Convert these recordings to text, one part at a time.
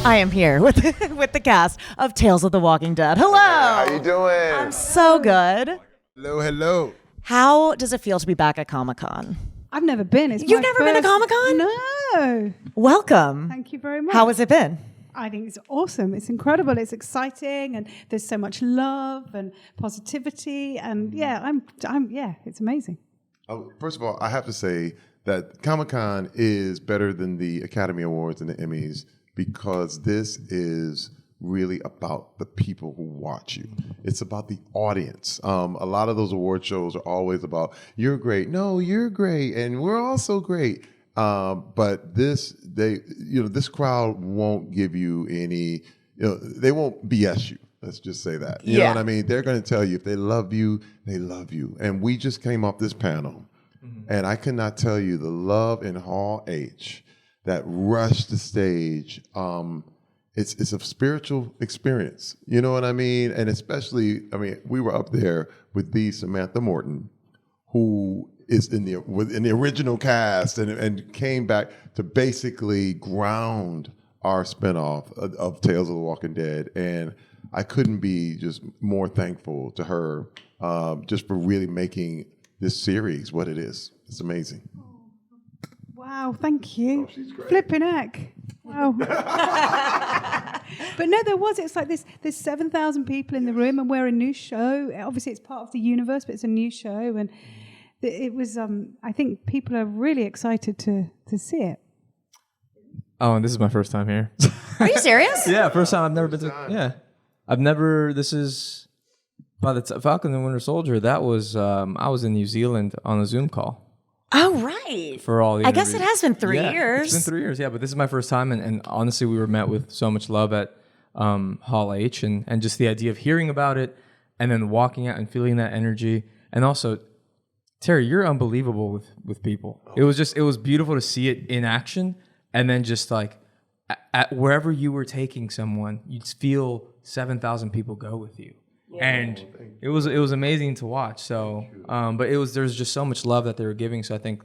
I am here with with the cast of Tales of the Walking Dead. Hello. How you doing? I'm so good. Hello, hello. How does it feel to be back at Comic-Con? I've never been. It's You've my never been to first- Comic-Con? No. Welcome. Thank you very much. How has it been? I think it's awesome. It's incredible. It's exciting, and there's so much love and positivity. And it's amazing. First of all, I have to say that Comic-Con is better than the Academy Awards and the Emmys because this is really about the people who watch you. It's about the audience. A lot of those award shows are always about, you're great. No, you're great. And we're also great. But this crowd won't give you any, they won't BS you. Let's just say that. You know what I mean? They're going to tell you if they love you, they love you. And we just came off this panel, and I cannot tell you the love in Hall H that rushed the stage. It's a spiritual experience. You know what I mean? And especially, we were up there with the Samantha Morton, who is in the original cast and came back to basically ground our spinoff of Tales of the Walking Dead. And I couldn't be just more thankful to her just for really making this series what it is. It's amazing. Wow, thank you. Oh, she's great. Flipping heck. Wow. But no, it's like this. There's 7,000 people in the room, and we're a new show. Obviously, it's part of the universe, but it's a new show. And it was, I think people are really excited to see it. Oh, and this is my first time here. Are you serious? Yeah, first time. I've never been to. Yeah, this is by the Falcon and Winter Soldier. That was I was in New Zealand on a Zoom call. Oh, right. For all the I guess interviews. it has been 3 years. It's been 3 years, yeah. But this is my first time, and honestly, we were met with so much love at Hall H, and just the idea of hearing about it, and then walking out and feeling that energy, and also, Terry, you're unbelievable with people. It was beautiful to see it in action, and then just like at wherever you were taking someone, you'd feel 7,000 people go with you. Yeah. And it was amazing to watch. So, but there's just so much love that they were giving. So I think,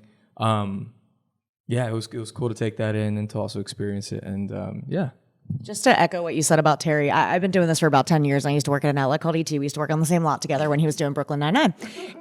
it was cool to take that in and to also experience it. And Just to echo what you said about Terry, I've been doing this for about 10 years. I used to work at an outlet called ET. We used to work on the same lot together when he was doing Brooklyn Nine-Nine.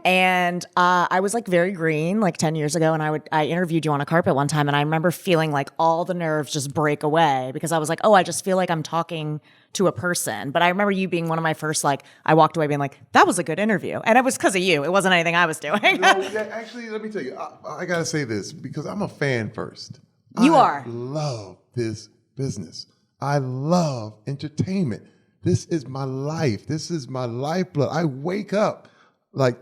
And I was like very green like 10 years ago, and I interviewed you on a carpet one time, and I remember feeling like all the nerves just break away because I was like, oh, I just feel like I'm talking to a person. But I remember you being one of my first, I walked away being like, that was a good interview. And it was because of you. It wasn't anything I was doing. Actually, let me tell you, I got to say this because I'm a fan first. You are. I love this business. I love entertainment. This is my life. This is my lifeblood. I wake up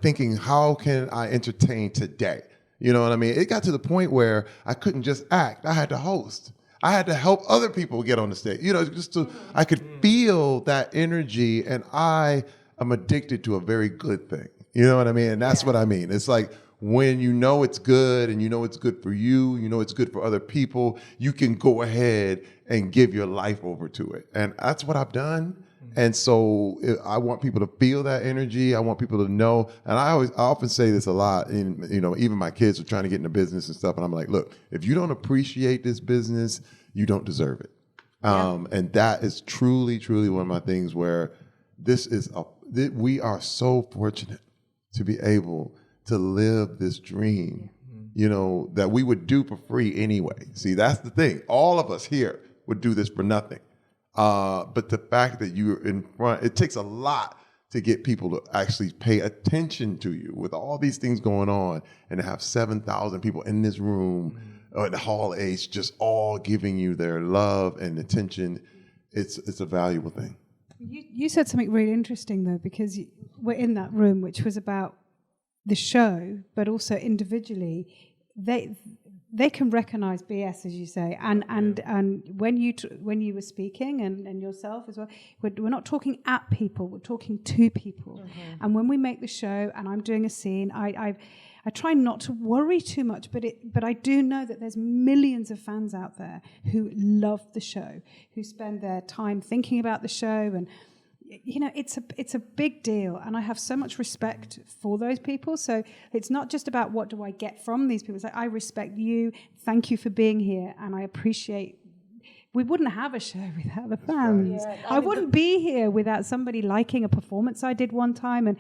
thinking, how can I entertain today? You know what I mean? It got to the point where I couldn't just act. I had to host. I had to help other people get on the stage. Just so I could feel that energy, and I am addicted to a very good thing. You know what I mean? And that's what I mean. It's like when you know it's good and you know it's good for you, you know it's good for other people, you can go ahead and give your life over to it. And that's what I've done. And so I want people to feel that energy. I want people to know. And I often say this a lot. Even my kids are trying to get into business and stuff. And I'm like, look, if you don't appreciate this business, you don't deserve it. And that is truly, truly one of my things where we are so fortunate to be able to live this dream, that we would do for free anyway. See, that's the thing. All of us here would do this for nothing. But the fact that you're in front, it takes a lot to get people to actually pay attention to you with all these things going on, and to have 7,000 people in this room at the Hall H just all giving you their love and attention. It's a valuable thing. You said something really interesting, though, because we're in that room, which was about the show, but also individually, they can recognize BS, as you say, and when you were speaking and yourself as well, we're not talking at people, we're talking to people. And when we make the show and I'm doing a scene, I try not to worry too much, but I do know that there's millions of fans out there who love the show, who spend their time thinking about the show, and it's a big deal, and I have so much respect for those people. So it's not just about what do I get from these people. It's like, I respect you. Thank you for being here, and I appreciate we wouldn't have a show without the fans. I wouldn't be here without somebody liking a performance I did one time, and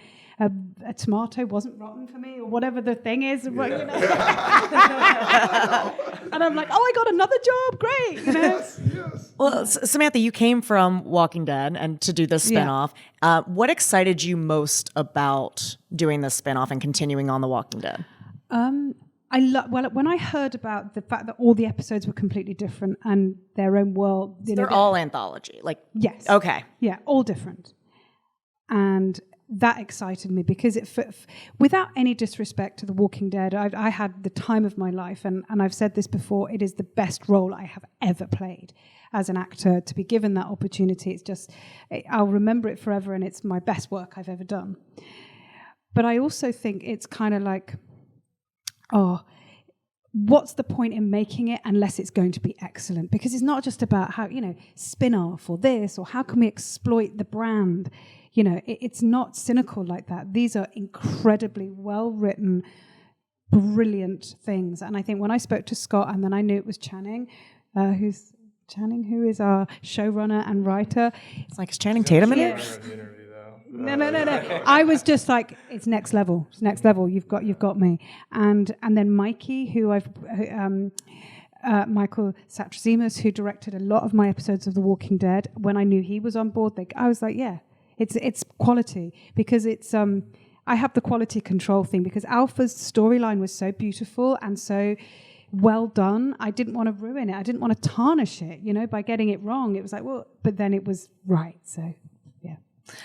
a tomato wasn't rotten for me, or whatever the thing is. And I'm like, oh, I got another job, great. Yes. Well, Samantha, you came from Walking Dead and to do this spinoff. What excited you most about doing this spinoff and continuing on The Walking Dead? When I heard about the fact that all the episodes were completely different and their own world, They're all anthology, like yes, okay, yeah, all different, and that excited me because without any disrespect to The Walking Dead, I had the time of my life, and I've said this before, it is the best role I have ever played as an actor. To be given that opportunity, it's just, I'll remember it forever, and it's my best work I've ever done. But I also think it's kind of like, what's the point in making it unless it's going to be excellent? Because it's not just about how, spin-off or this, or how can we exploit the brand. It's not cynical like that. These are incredibly well-written, brilliant things. And I think when I spoke to Scott, and then I knew it was Channing, who is our showrunner and writer. It's like, is Channing Tatum in it? No. I was just like, it's next level. It's next level. You've got me. And then Mikey, Michael Satrazimus, who directed a lot of my episodes of The Walking Dead. When I knew he was on board, I was like, yeah, it's quality, because it's I have the quality control thing, because Alpha's storyline was so beautiful and so well done. I didn't want to ruin it. I didn't want to tarnish it, by getting it wrong. It was like, well, but then it was right. So.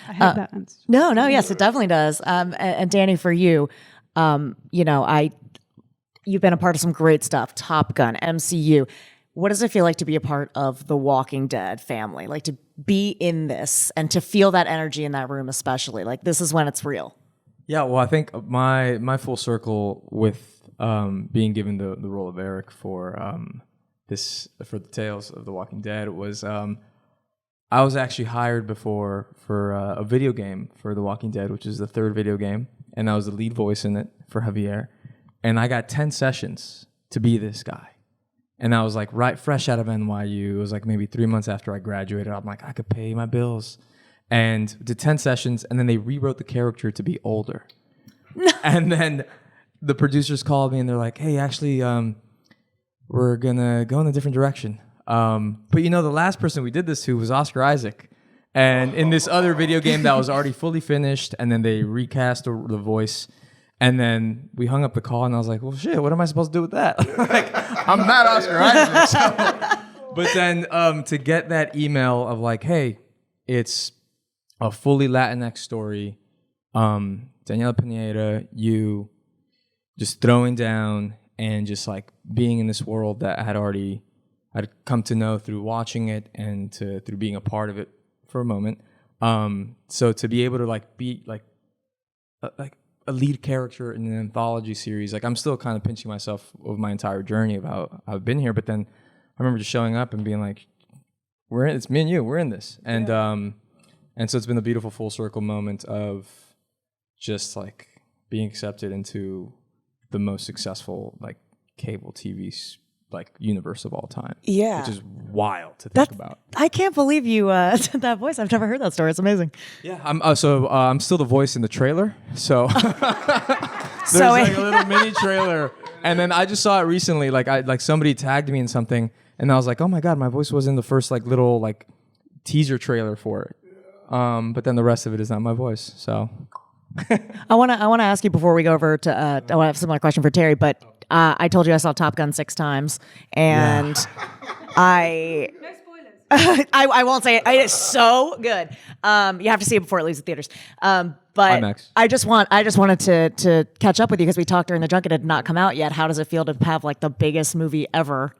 I hope that answers. No, yes, it definitely does. And Danny, for you, you've been a part of some great stuff, Top Gun, MCU. What does it feel like to be a part of the Walking Dead family? Like to be in this and to feel that energy in that room, especially. Like this is when it's real. Yeah, well, I think my full circle with being given the role of Eric for the Tales of the Walking Dead was. I was actually hired before for a video game for The Walking Dead, which is the third video game, and I was the lead voice in it for Javier. And I got 10 sessions to be this guy. And I was like fresh out of NYU. It was like maybe 3 months after I graduated. I'm like, I could pay my bills. And did 10 sessions, and then they rewrote the character to be older. And then the producers called me, and they're like, hey, actually, we're going to go in a different direction. But the last person we did this to was Oscar Isaac, and in this other video game that was already fully finished, and then they recast the voice, and then we hung up the call, and I was like, well, shit, what am I supposed to do with that? Like, I'm not Oscar Isaac. So. But then to get that email of like, hey, it's a fully Latinx story, Daniela Pineda, you just throwing down and just like being in this world that I'd come to know through watching it and through being a part of it for a moment. So to be able to be a lead character in an anthology series, I'm still kind of pinching myself over my entire journey of how I've been here. But then I remember just showing up and being like, it's me and you, we're in this. And so it's been a beautiful full circle moment of just being accepted into the most successful cable TV universe of all time. Yeah. Which is wild to think about. I can't believe you did that voice. I've never heard that story. It's amazing. Yeah. I'm still the voice in the trailer. So there's a little mini trailer. And then I just saw it recently. Somebody tagged me in something, and I was like, oh my God, my voice was in the first little teaser trailer for it. But then the rest of it is not my voice. So I want to ask you before we go over to I want to have a similar question for Terry, but I told you I saw Top Gun 6 times, and no spoilers. I won't say it. It's so good. You have to see it before it leaves the theaters. But IMAX. I just wanted to catch up with you because we talked during the junket. It had not come out yet. How does it feel to have the biggest movie ever?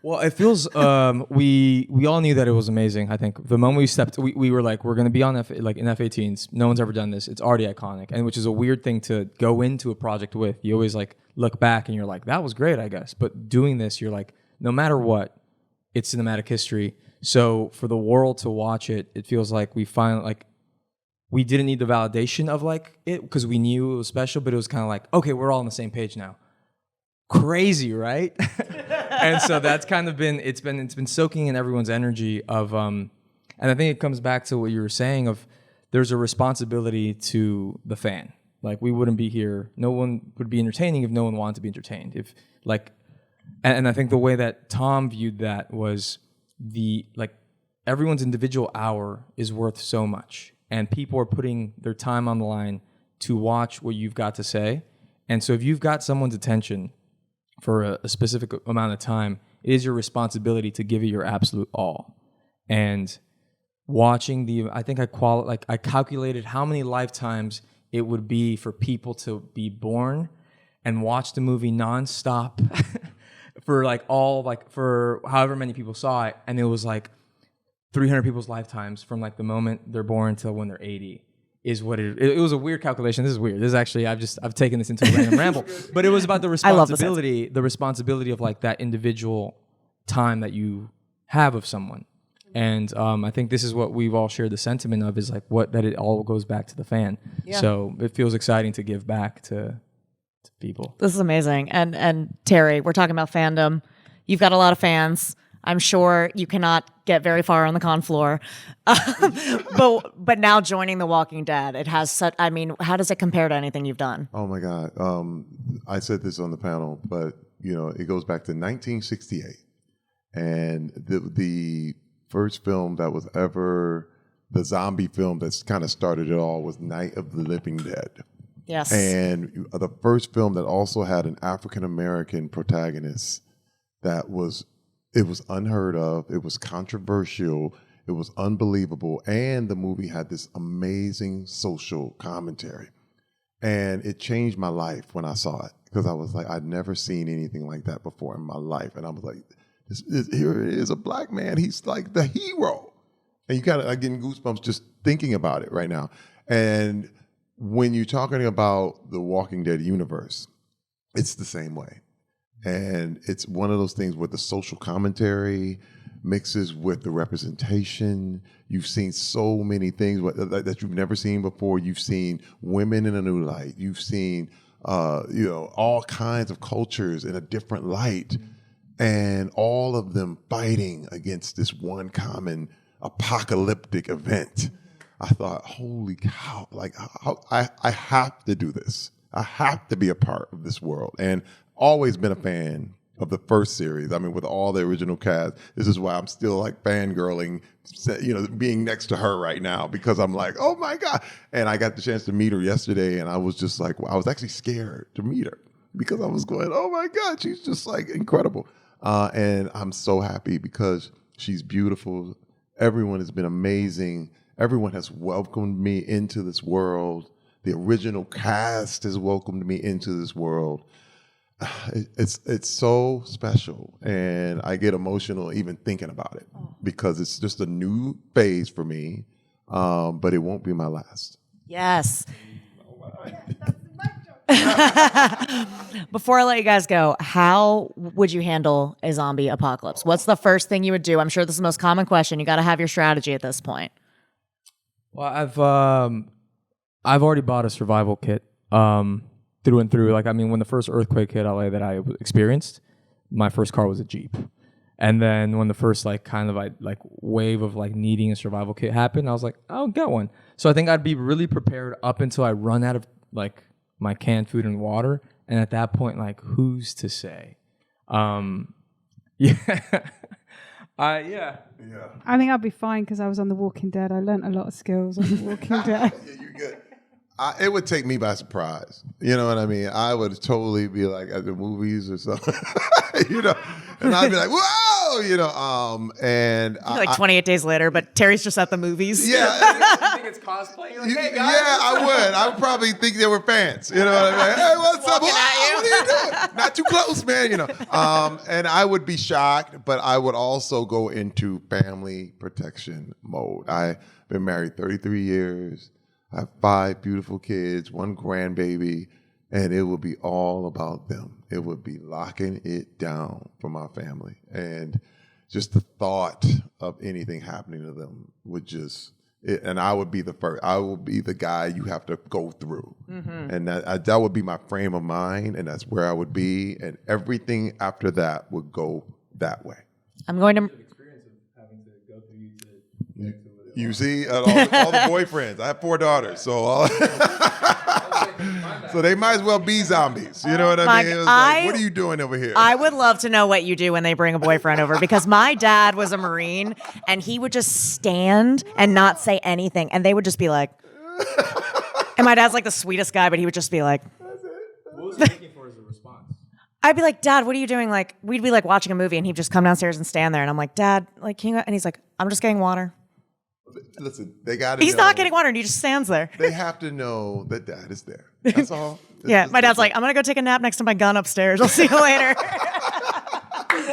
Well, it feels we all knew that it was amazing. I think the moment we stepped, we were like, we're going to be on in F-18s. No one's ever done this. It's already iconic, and which is a weird thing to go into a project with. You always look back and you're like, that was great, I guess. But doing this, you're like, no matter what, it's cinematic history. So for the world to watch it, it feels like we finally we didn't need the validation of it because we knew it was special, but it was kind of okay, we're all on the same page now. Crazy, right? And so that's kind of been it's been soaking in everyone's energy of and I think it comes back to what you were saying of there's a responsibility to the fan. Like we wouldn't be here, no one would be entertaining if no one wanted to be entertained. If like and I think the way that Tom viewed that was everyone's individual hour is worth so much, and people are putting their time on the line to watch what you've got to say. And so if you've got someone's attention for a specific amount of time, it is your responsibility to give it your absolute all. And watching I think I calculated how many lifetimes it would be for people to be born and watch the movie nonstop for however many people saw it, and it was like 300 people's lifetimes from like the moment they're born until when they're 80 is what it was a weird calculation. This is weird. This is actually I've taken this into a random ramble, but it was about the responsibility of like that individual time that you have of someone. And I think this is what we've all shared the sentiment of is like that it all goes back to the fan. Yeah. So it feels exciting to give back to people. This is amazing. And Terry, we're talking about fandom. You've got a lot of fans. I'm sure you cannot get very far on the con floor, but now joining The Walking Dead, it has such. I mean, how does it compare to anything you've done? Oh my God! I said this on the panel, but it goes back to 1968, and the first film that was ever the zombie film that's kind of started it all was Night of the Living Dead. Yes, and the first film that also had an African American protagonist that was. It was unheard of. It was controversial. It was unbelievable. And the movie had this amazing social commentary. And it changed my life when I saw it because I was like, I'd never seen anything like that before in my life. And I was like, here it is, a black man. He's like the hero. And you kind of getting goosebumps just thinking about it right now. And when you're talking about the Walking Dead universe, it's the same way. And it's one of those things where the social commentary mixes with the representation. You've seen so many things that you've never seen before. You've seen women in a new light. You've seen, all kinds of cultures in a different light, and all of them fighting against this one common apocalyptic event. I thought, holy cow! Like, I have to do this. I have to be a part of this world. And always been a fan of the first series. I mean, with all the original cast, this is why I'm still like fangirling, being next to her right now, because I'm like, oh my God. And I got the chance to meet her yesterday, and I was just like, I was actually scared to meet her because I was going, oh my God, she's just like incredible. And I'm so happy because she's beautiful. Everyone has been amazing. Everyone has welcomed me into this world. The original cast has welcomed me into this world. It's so special, and I get emotional even thinking about it because it's just a new phase for me, but it won't be my last. Yes. Before I let you guys go, how would you handle a zombie apocalypse? What's the first thing you would do? I'm sure this is the most common question. You got to have your strategy at this point. Well, I've already bought a survival kit. Through and through. Like, I mean, when the first earthquake hit LA that I experienced, my first car was a Jeep. And then when the first wave of needing a survival kit happened, I was like, I'll get one. So I think I'd be really prepared up until I run out of my canned food and water. And at that point, who's to say? Yeah. Yeah. I think I'll be fine because I was on The Walking Dead. I learned a lot of skills on The Walking Dead. Yeah, you're good. It would take me by surprise. You know what I mean? I would totally be like at the movies or something, and I'd be like, whoa, and 28 days later, but Terry's just at the movies. Yeah. You think it's cosplay? You're like, hey, guys. Yeah, I would. I would probably think they were fans. You know what I mean? Hey, what's up? What are you doing? Not too close, man. And I would be shocked, but I would also go into family protection mode. I've been married 33 years. I have 5 beautiful kids, 1 grandbaby, and it would be all about them. It would be locking it down for my family. And just the thought of anything happening to them would just and I would be the first. I will be the guy you have to go through, and that would be my frame of mind, and that's where I would be, and everything after that would go that way. I'm going to. You see, all the boyfriends. I have 4 daughters, so so they might as well be zombies. You know what I mean? It was like, what are you doing over here? I would love to know what you do when they bring a boyfriend over, because my dad was a Marine and he would just stand and not say anything, and they would just be like, and my dad's like the sweetest guy, but he would just be like, What was he looking for as a response? I'd be like, Dad, what are you doing? Like, we'd be like watching a movie and he'd just come downstairs and stand there, and I'm like, Dad, like, can you? And he's like, I'm just getting water. Listen, they got to. He's not getting water, and he just stands there. They have to know that Dad is there. That's all. Yeah, my dad's like, I'm gonna go take a nap next to my gun upstairs. I'll see you later.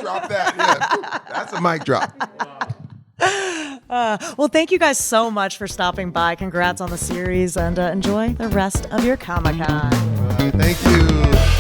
Drop that. Yeah, that's a mic drop. Well, thank you guys so much for stopping by. Congrats on the series, and enjoy the rest of your Comic-Con. Thank you.